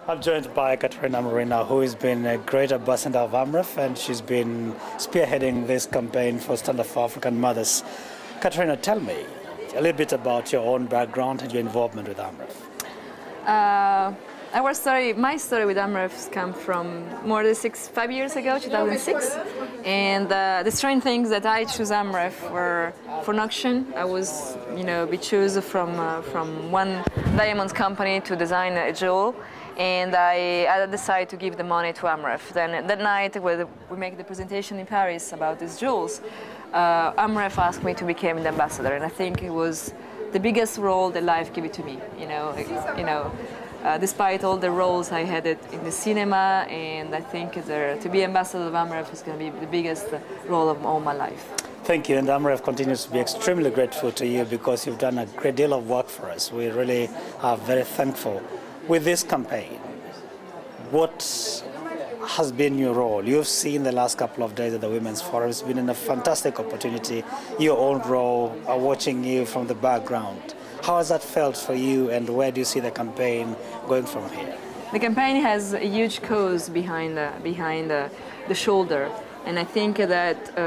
I'm joined by Caterina Murino, who has been a great ambassador of AMREF, and she's been spearheading this campaign for Stand Up for African Mothers. Caterina, tell me a little bit about your own background and your involvement with AMREF. My story with AMREF comes from more than 5 years ago, 2006. And the strange things that I chose AMREF were for an auction. I was, be chosen from one diamond company to design a jewel. And I decided to give the money to AMREF. Then that night, when we make the presentation in Paris about these jewels, AMREF asked me to become the ambassador, and I think it was the biggest role that life gave it to me. Despite all the roles I had it in the cinema, and I think to be ambassador of AMREF is going to be the biggest role of all my life. Thank you, and AMREF continues to be extremely grateful to you because you've done a great deal of work for us. We really are very thankful. With this campaign, what has been your role? You've seen the last couple of days at the Women's Forum. It's been a fantastic opportunity. Your own role, watching you from the background. How has that felt for you, and where do you see the campaign going from here? The campaign has a huge cause behind the shoulder, and I think that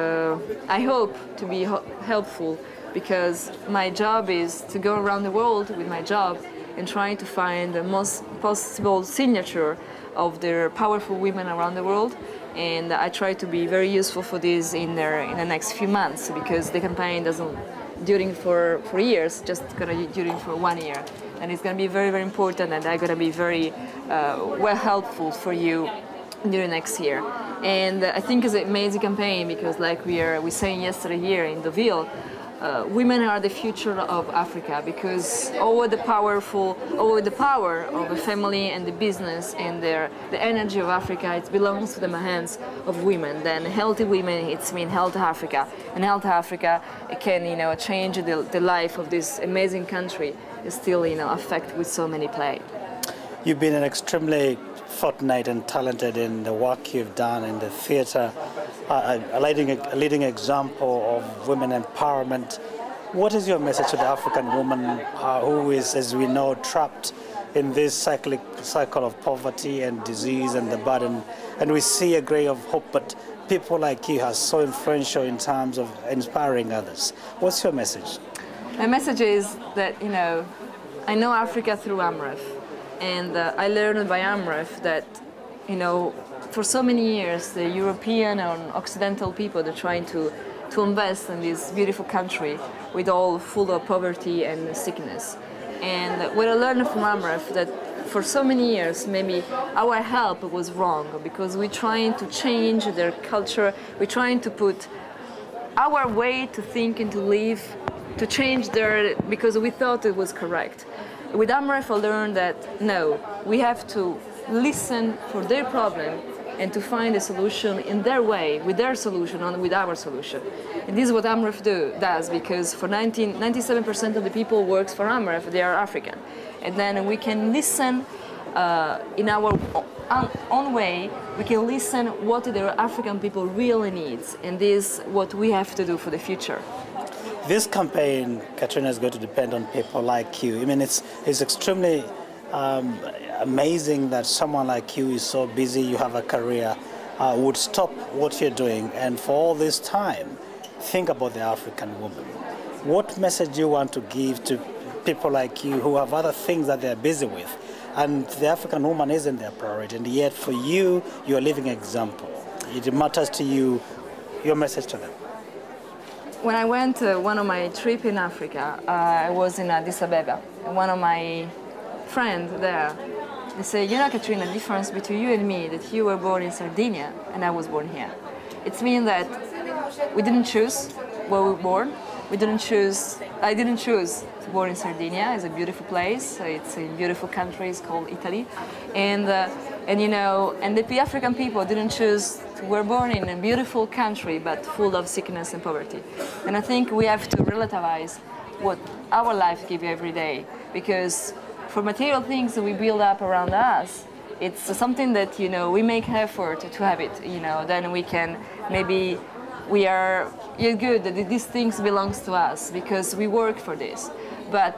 I hope to be helpful, because my job is to go around the world with my job and trying to find the most possible signature of their powerful women around the world. And I try to be very useful for this in the next few months, because the campaign doesn't during for years, just gonna during for 1 year. And it's gonna be very, very important, and I'm gonna be very well helpful for you during next year. And I think it's an amazing campaign because, like we saying yesterday here in Deauville, women are the future of Africa, because all the power of a family and the business and the energy of Africa, it belongs to the hands of women. Then healthy women, it's mean healthy Africa, and healthy Africa can change the life of this amazing country. Is still affected with so many play. You've been an extremely fortunate and talented in the work you've done in the theatre, a leading example of women empowerment. What is your message to the African woman who is, as we know, trapped in this cycle of poverty and disease and the burden? And we see a ray of hope, but people like you are so influential in terms of inspiring others. What's your message? My message is that, I know Africa through AMREF. And I learned by AMREF that, for so many years, the European and Occidental people, they're trying to invest in this beautiful country with all full of poverty and sickness. And what I learned from AMREF, that for so many years, maybe our help was wrong, because we're trying to change their culture, we're trying to put our way to think and to live, to change because we thought it was correct. With AMREF, I learned that no, we have to listen for their problem and to find a solution in their way, with their solution, not with our solution. And this is what AMREF does, because for 97% of the people who works for AMREF, they are African. And then we can listen in our own way, we can listen what the African people really needs, and this is what we have to do for the future. This campaign, Caterina, is going to depend on people like you. I mean, it's extremely amazing that someone like you is so busy, you have a career, would stop what you're doing, and for all this time, think about the African woman. What message do you want to give to people like you who have other things that they're busy with, and the African woman isn't their priority, and yet for you, you're a living example. It matters to you, your message to them. When I went one of my trips in Africa, I was in Addis Ababa, and one of my friends there, they say, Caterina, the difference between you and me, that you were born in Sardinia and I was born here. It means that we didn't choose where we were born. I didn't choose to born in Sardinia. It's a beautiful place. It's a beautiful country. It's called Italy, and the African people didn't choose. We're born in a beautiful country, but full of sickness and poverty. And I think we have to relativize what our life gives every day, because for material things that we build up around us, it's something that we make effort to have it. Then we can maybe you're good that these things belongs to us because we work for this. But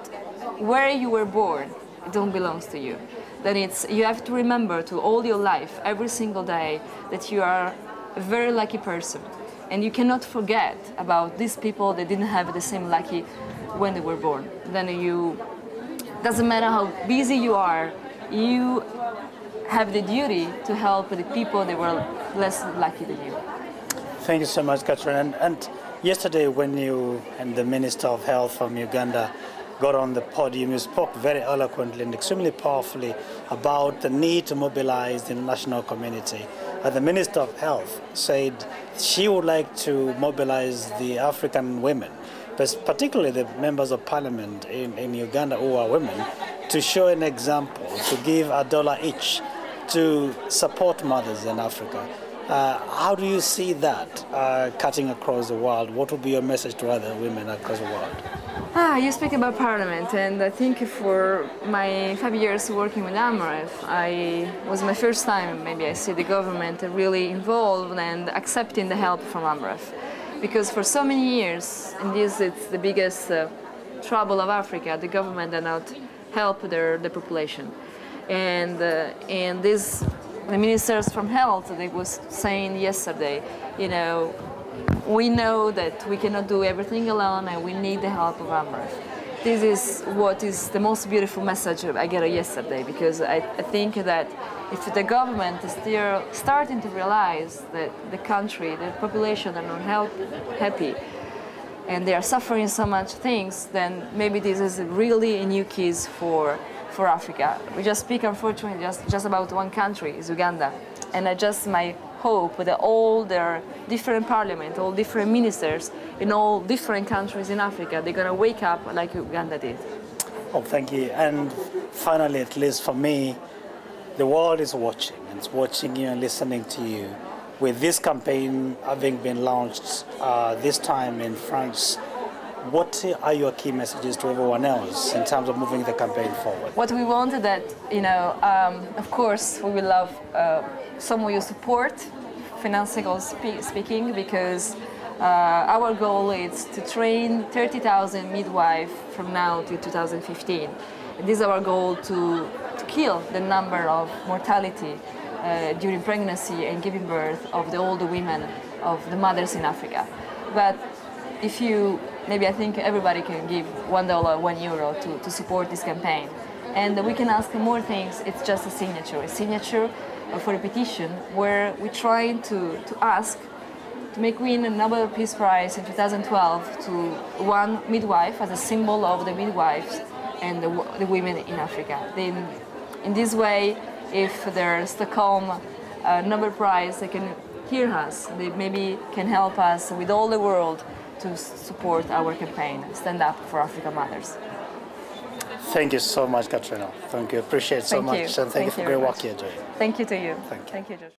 where you were born, it don't belongs to you. then you have to remember to all your life, every single day, that you are a very lucky person. And you cannot forget about these people that didn't have the same lucky when they were born. Then doesn't matter how busy you are, you have the duty to help the people that were less lucky than you. Thank you so much, Caterina. And yesterday when you and the Minister of Health from Uganda got on the podium, you spoke very eloquently and extremely powerfully about the need to mobilize the international community. The Minister of Health said she would like to mobilize the African women, but particularly the members of parliament in Uganda who are women, to show an example, to give $1 each to support mothers in Africa. How do you see that cutting across the world? What would be your message to other women across the world? You speak about Parliament, and I think for my 5 years working with AMREF, it was my first time, maybe I see the government really involved and accepting the help from AMREF. Because for so many years, and this is the biggest trouble of Africa, the government did not help the population. And the ministers from health, they was saying yesterday, we know that we cannot do everything alone and we need the help of AMREF. This is what is the most beautiful message I got yesterday, because I think that if the government is still starting to realize that the country, the population are not happy and they are suffering so much things, then maybe this is really a new case for Africa. We just speak, unfortunately, just about one country, is Uganda. And my hope that all their different parliament, all different ministers in all different countries in Africa, they're going to wake up like Uganda did. Oh, thank you. And finally, at least for me, the world is watching. It's watching you and listening to you. With this campaign having been launched this time in France, what are your key messages to everyone else in terms of moving the campaign forward? What we want is that, of course, we will love some of your support, financially speaking, because our goal is to train 30,000 midwives from now to 2015. And this is our goal to kill the number of mortality during pregnancy and giving birth of the older women, of the mothers in Africa. But if maybe I think everybody can give $1, €1 to support this campaign. And we can ask more things. It's just a signature for a petition where we're trying to ask to make win a Nobel Peace Prize in 2012 to one midwife as a symbol of the midwives and the women in Africa. Then, in this way, if there's Stockholm Nobel Prize, they can hear us. They maybe can help us with all the world to support our campaign, Stand Up for African Mothers. Thank you so much, Caterina. Thank you. Appreciate it so much. And thank you for the great work you're doing. Thank you to you. Thank you. Thank you, Josh.